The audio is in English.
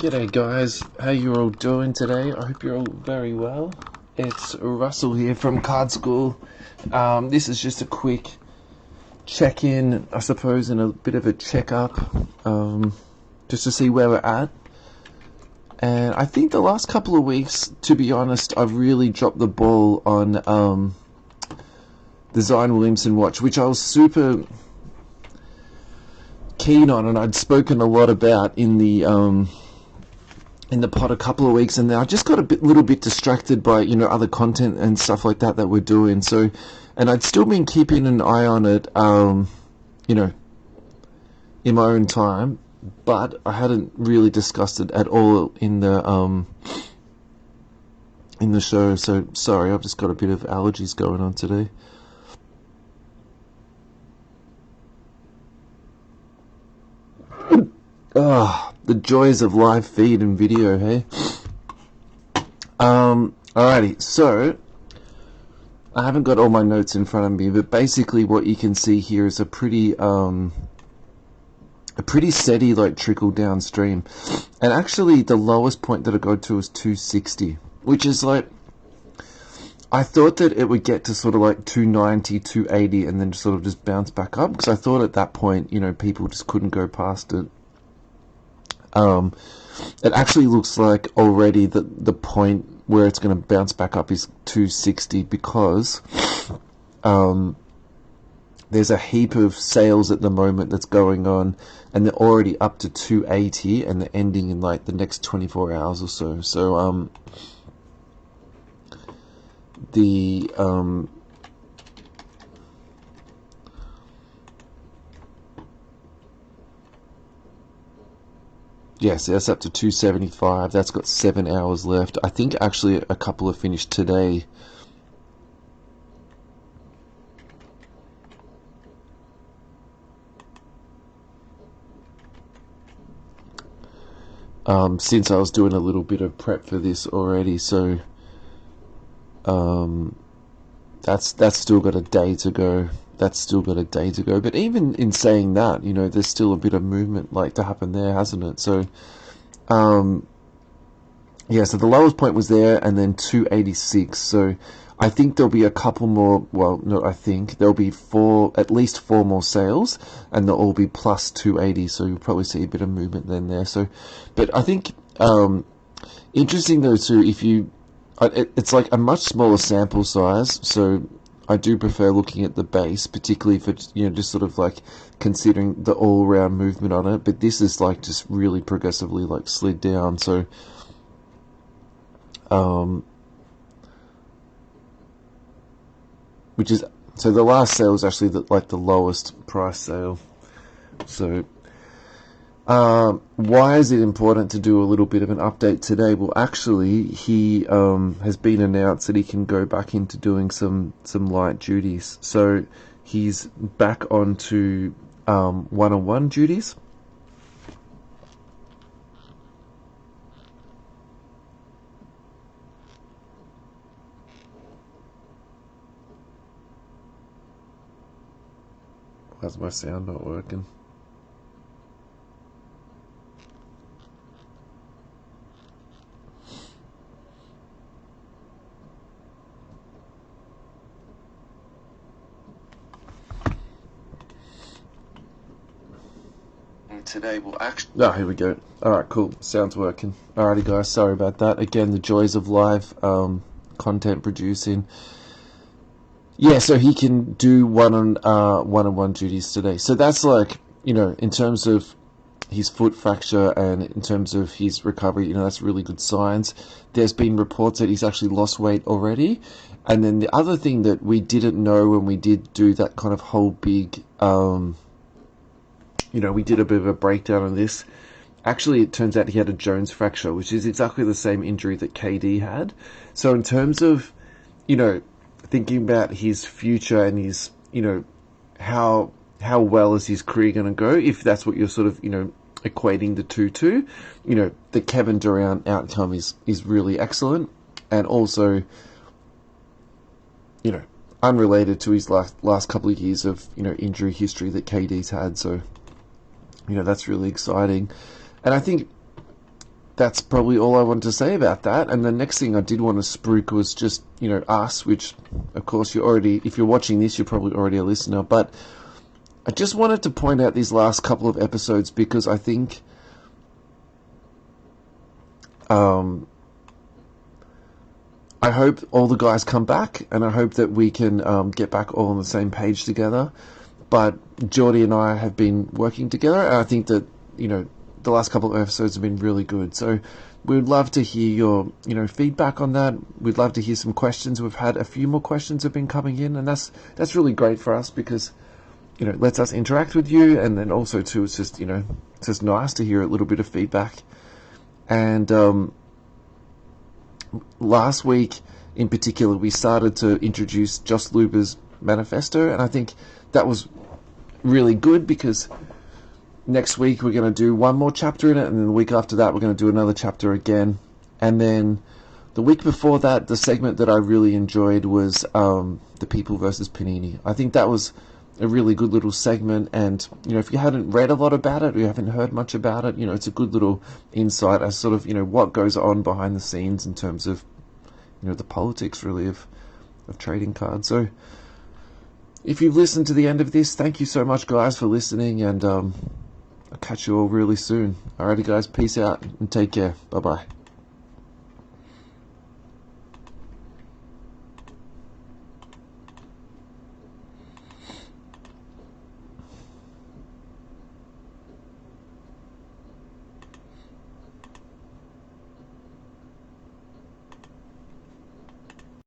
G'day guys, how you all doing today? I hope you're all very well. It's Russell here from Card School. This is just a quick check-in, I suppose, and a bit of a check-up, just to see where we're at. And I think the last couple of weeks, to be honest, I've really dropped the ball on the Zion Williamson watch, which I was super keen on, and I'd spoken a lot about in the pod a couple of weeks, and then I just got little bit distracted by other content and stuff like that we're doing. So, and I'd still been keeping an eye on it, in my own time, but I hadn't really discussed it at all in the show. So sorry, I've just got a bit of allergies going on today. The joys of live feed and video, hey? Alrighty, so I haven't got all my notes in front of me, but basically what you can see here is a pretty steady trickle downstream. And actually the lowest point that I got to was 260, which is I thought that it would get to sort of 290, 280 and then sort of just bounce back up, because I thought at that point, people just couldn't go past it. It actually looks like already the point where it's going to bounce back up is 260, because there's a heap of sales at the moment that's going on, and they're already up to 280, and they're ending in the next 24 hours or so. So yes, that's up to 275. That's got 7 hours left. I think actually a couple have finished today. Since I was doing a little bit of prep for this already, so that's still got a day to go. But even in saying that, there's still a bit of movement to happen there, hasn't it? So, yeah, so the lowest point was there, and then 286. So I think there'll be a couple more, there'll be at least four more sales, and they'll all be plus 280, so you'll probably see a bit of movement then there. So, but I think, interesting though too, it's a much smaller sample size, so I do prefer looking at the base, particularly for just sort of considering the all-round movement on it. But this is just really progressively slid down. So the last sale is actually the lowest price sale. So why is it important to do a little bit of an update today? Well, actually, he has been announced that he can go back into doing some light duties. So he's back onto one-on-one duties. How's my sound not working? Today will actually... Oh, here we go. Alright, cool. Sound's working. Alrighty, guys. Sorry about that. Again, the joys of live content producing. Yeah, so he can do one-on-one duties today. So that's in terms of his foot fracture and in terms of his recovery, that's really good signs. There's been reports that he's actually lost weight already. And then the other thing that we didn't know when we did do that kind of whole big... we did a bit of a breakdown on this. Actually, it turns out he had a Jones fracture, which is exactly the same injury that KD had. So in terms of, thinking about his future and his, how well is his career going to go, if that's what you're sort of, equating the two to, the Kevin Durant outcome is really excellent. And also, unrelated to his last couple of years of, injury history that KD's had. So, that's really exciting. And I think that's probably all I wanted to say about that. And the next thing I did want to spruik was just, us, which, of course, if you're watching this, you're probably already a listener. But I just wanted to point out these last couple of episodes because I think I hope all the guys come back, and I hope that we can get back all on the same page together. But Geordie and I have been working together, and I think that, the last couple of episodes have been really good. So we'd love to hear your, feedback on that. We'd love to hear some questions. We've had a few more questions have been coming in, and that's really great for us because, it lets us interact with you, and then also too, it's just, it's just nice to hear a little bit of feedback. And last week in particular, we started to introduce Josh Luber's manifesto, and I think that was really good because next week we're going to do one more chapter in it, and then the week after that we're going to do another chapter again. And then the week before that, the segment that I really enjoyed was The People versus Panini. I think that was a really good little segment, and if you hadn't read a lot about it or you haven't heard much about it, it's a good little insight as sort of what goes on behind the scenes in terms of the politics really of trading cards. So if you've listened to the end of this, thank you so much, guys, for listening, and I'll catch you all really soon. Alrighty, guys, peace out and take care. Bye bye.